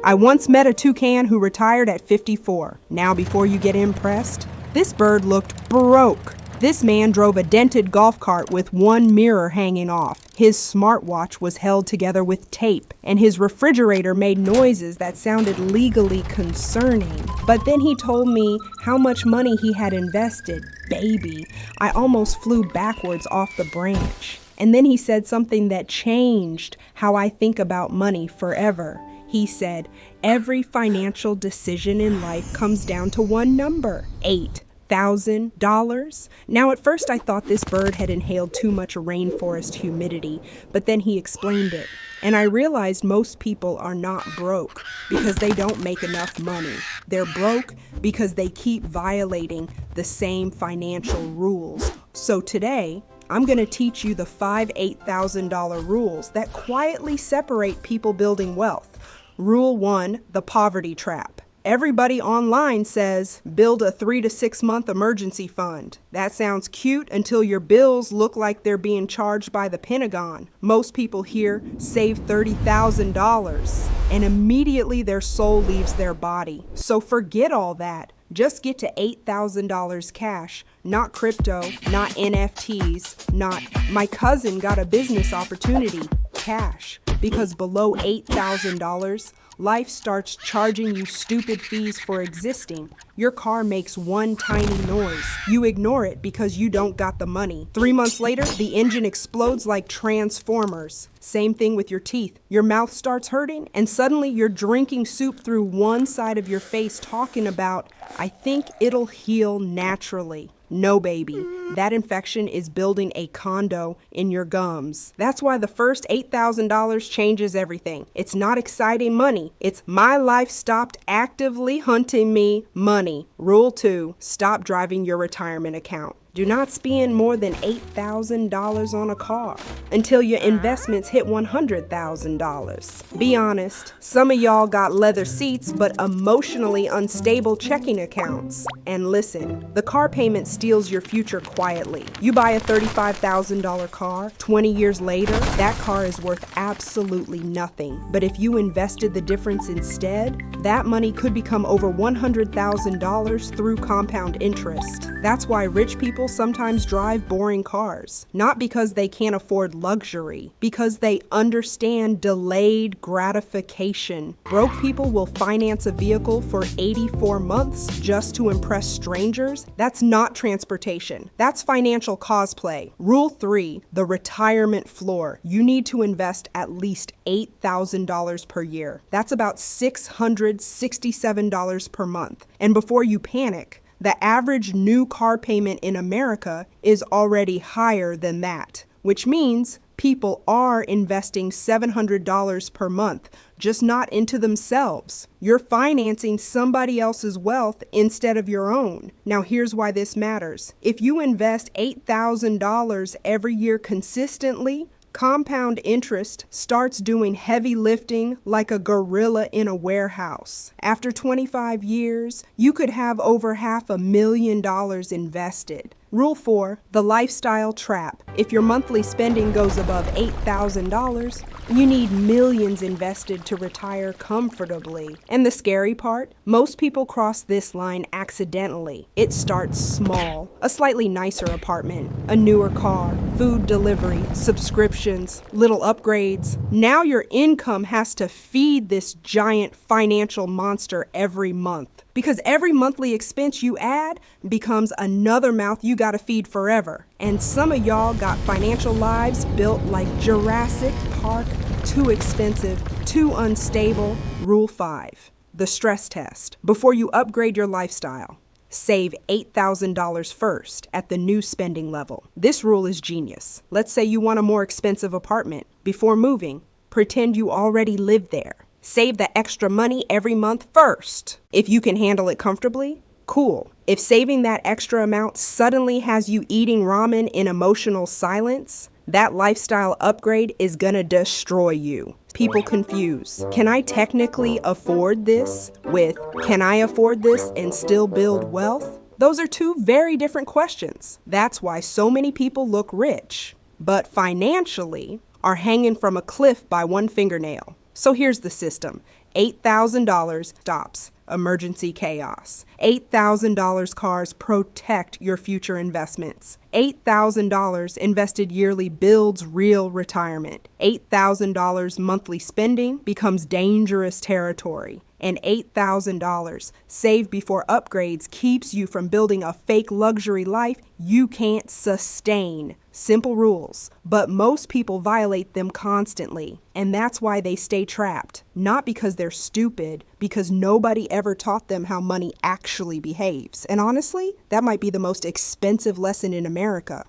I once met a toucan who retired at 54. Now, before you get impressed, this bird looked broke. This man drove a dented golf cart with one mirror hanging off. His smartwatch was held together with tape, and his refrigerator made noises that sounded legally concerning. But then he told me how much money he had invested. Baby, I almost flew backwards off the branch. And then he said something that changed how I think about money forever. He said, every financial decision in life comes down to one number, $8,000. Now, at first I thought this bird had inhaled too much rainforest humidity, but then he explained it. And I realized most people are not broke because they don't make enough money. They're broke because they keep violating the same financial rules. So today, I'm going to teach you the 5 $8,000 rules that quietly separate people building wealth. Rule 1, the poverty trap. Everybody online says, build a 3 to 6 month emergency fund. That sounds cute until your bills look like they're being charged by the Pentagon. Most people hear, save $30,000, and immediately their soul leaves their body. So forget all that. Just get to $8,000 cash, not crypto, not NFTs, not my cousin got a business opportunity, cash. Because below $8,000, life starts charging you stupid fees for existing. Your car makes one tiny noise. You ignore it because you don't got the money. 3 months later, the engine explodes like Transformers. Same thing with your teeth. Your mouth starts hurting, and suddenly you're drinking soup through one side of your face talking about, I think it'll heal naturally. No, baby. That infection is building a condo in your gums. That's why the first $8,000 changes everything. It's not exciting money. It's my life stopped actively hunting me money. Rule 2, stop driving your retirement account. Do not spend more than $8,000 on a car until your investments hit $100,000. Be honest, some of y'all got leather seats but emotionally unstable checking accounts. And listen, the car payment steals your future quietly. You buy a $35,000 car, 20 years later, that car is worth absolutely nothing. But if you invested the difference instead, that money could become over $100,000 through compound interest. That's why rich people sometimes drive boring cars, not because they can't afford luxury, because they understand delayed gratification. Broke people will finance a vehicle for 84 months just to impress strangers. That's not transportation. That's financial cosplay. Rule 3, the retirement floor. You need to invest at least $8,000 per year. That's about $667 per month. And before you panic, the average new car payment in America is already higher than that, which means people are investing $700 per month, just not into themselves. You're financing somebody else's wealth instead of your own. Now here's why this matters. If you invest $8,000 every year consistently, compound interest starts doing heavy lifting like a gorilla in a warehouse. After 25 years, you could have over $500,000 invested. Rule 4, the lifestyle trap. If your monthly spending goes above $8,000, you need millions invested to retire comfortably. And the scary part? Most people cross this line accidentally. It starts small. A slightly nicer apartment, a newer car, food delivery, subscriptions, little upgrades. Now your income has to feed this giant financial monster every month. Because every monthly expense you add becomes another mouth you gotta feed forever. And some of y'all got financial lives built like Jurassic Park, too expensive, too unstable. Rule 5, the stress test. Before you upgrade your lifestyle, save $8,000 first at the new spending level. This rule is genius. Let's say you want a more expensive apartment. Before moving, pretend you already live there. Save the extra money every month first. If you can handle it comfortably, cool. If saving that extra amount suddenly has you eating ramen in emotional silence, that lifestyle upgrade is gonna destroy you. People confuse. Can I technically afford this with, can I afford this and still build wealth? Those are two very different questions. That's why so many people look rich, but financially are hanging from a cliff by one fingernail. So here's the system. $8,000 stops emergency chaos. $8,000 cars protect your future investments. $8,000 invested yearly builds real retirement. $8,000 monthly spending becomes dangerous territory. And $8,000 saved before upgrades keeps you from building a fake luxury life you can't sustain. Simple rules, but most people violate them constantly, and that's why they stay trapped. Not because they're stupid, because nobody ever taught them how money actually behaves. And honestly, that might be the most expensive lesson in America.